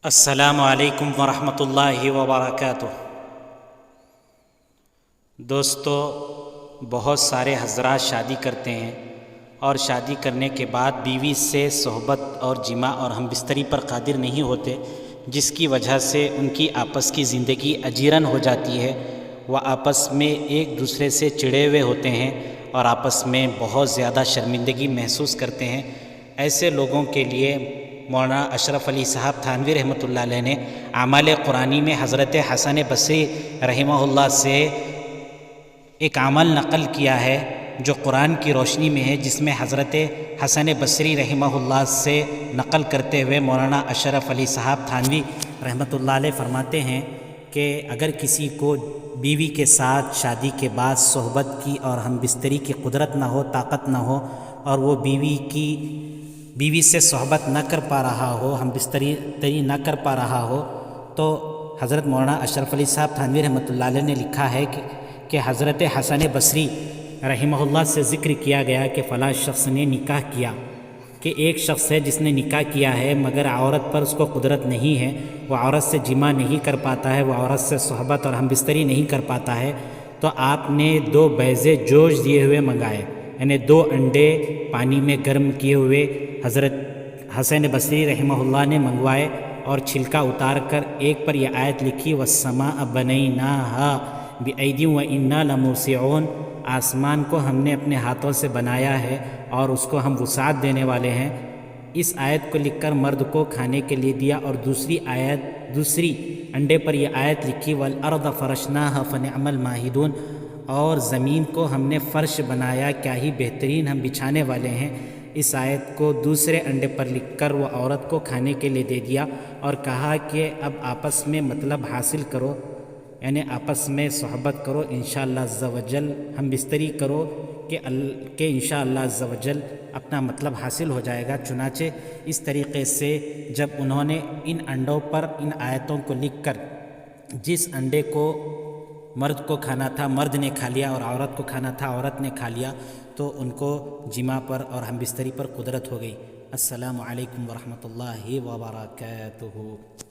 السلام علیکم ورحمۃ اللہ وبرکاتہ۔ دوستو، بہت سارے حضرات شادی کرتے ہیں اور شادی کرنے کے بعد بیوی سے صحبت اور جماع اور ہم بستری پر قادر نہیں ہوتے، جس کی وجہ سے ان کی آپس کی زندگی اجیرن ہو جاتی ہے۔ وہ آپس میں ایک دوسرے سے چڑے ہوئے ہوتے ہیں اور آپس میں بہت زیادہ شرمندگی محسوس کرتے ہیں۔ ایسے لوگوں کے لیے مولانا اشرف علی صاحب تھانوی رحمۃ اللہ علیہ نے اعمال قرآنی میں حضرت حسن بصری رحمہ اللہ سے ایک عمل نقل کیا ہے جو قرآن کی روشنی میں ہے، جس میں حضرت حسن بصری رحمہ اللہ سے نقل کرتے ہوئے مولانا اشرف علی صاحب تھانوی رحمۃ اللہ علیہ فرماتے ہیں کہ اگر کسی کو بیوی کے ساتھ شادی کے بعد صحبت کی اور ہم بستری کی قدرت نہ ہو، طاقت نہ ہو، اور وہ بیوی سے صحبت نہ کر پا رہا ہو، ہم بستری نہ کر پا رہا ہو، تو حضرت مولانا اشرف علی صاحب تھانوی رحمۃ اللہ علیہ نے لکھا ہے کہ حضرت حسن بصری رحمہ اللہ سے ذکر کیا گیا کہ فلاں شخص نے نکاح کیا، کہ ایک شخص ہے جس نے نکاح کیا ہے مگر عورت پر اس کو قدرت نہیں ہے، وہ عورت سے جماع نہیں کر پاتا ہے، وہ عورت سے صحبت اور ہم بستری نہیں کر پاتا ہے، تو آپ نے 2 بیضے جوش دیے ہوئے منگائے، یعنی 2 انڈے پانی میں گرم کیے ہوئے حضرت حسن بصری رحمہ اللہ نے منگوائے اور چھلکا اتار کر ایک پر یہ آیت لکھی وَالسَّمَاءَ بَنَيْنَاهَا بِأَيْدٍ وَإِنَّا لَمُوسِعُونَ، آسمان کو ہم نے اپنے ہاتھوں سے بنایا ہے اور اس کو ہم وسعت دینے والے ہیں۔ اس آیت کو لکھ کر مرد کو کھانے کے لیے دیا، اور دوسری انڈے پر یہ آیت لکھی وَالْأَرْضَ فَرَشْنَاهَا فَنِعْمَ الْمَاهِدُونَ، اور زمین کو ہم نے فرش بنایا، کیا ہی بہترین ہم بچھانے والے ہیں۔ اس آیت کو دوسرے انڈے پر لکھ کر وہ عورت کو کھانے کے لیے دے دیا اور کہا کہ اب آپس میں مطلب حاصل کرو، یعنی آپس میں صحبت کرو، انشاءاللہ عز و جل ہم بستری کرو کہ انشاءاللہ عز و جل اپنا مطلب حاصل ہو جائے گا۔ چنانچہ اس طریقے سے جب انہوں نے ان انڈوں پر ان آیتوں کو لکھ کر جس انڈے کو مرد کو کھانا تھا مرد نے کھا لیا اور عورت کو کھانا تھا عورت نے کھا لیا، تو ان کو جماع پر اور ہم بستری پر قدرت ہو گئی۔ السلام علیکم ورحمۃ اللہ وبرکاتہ۔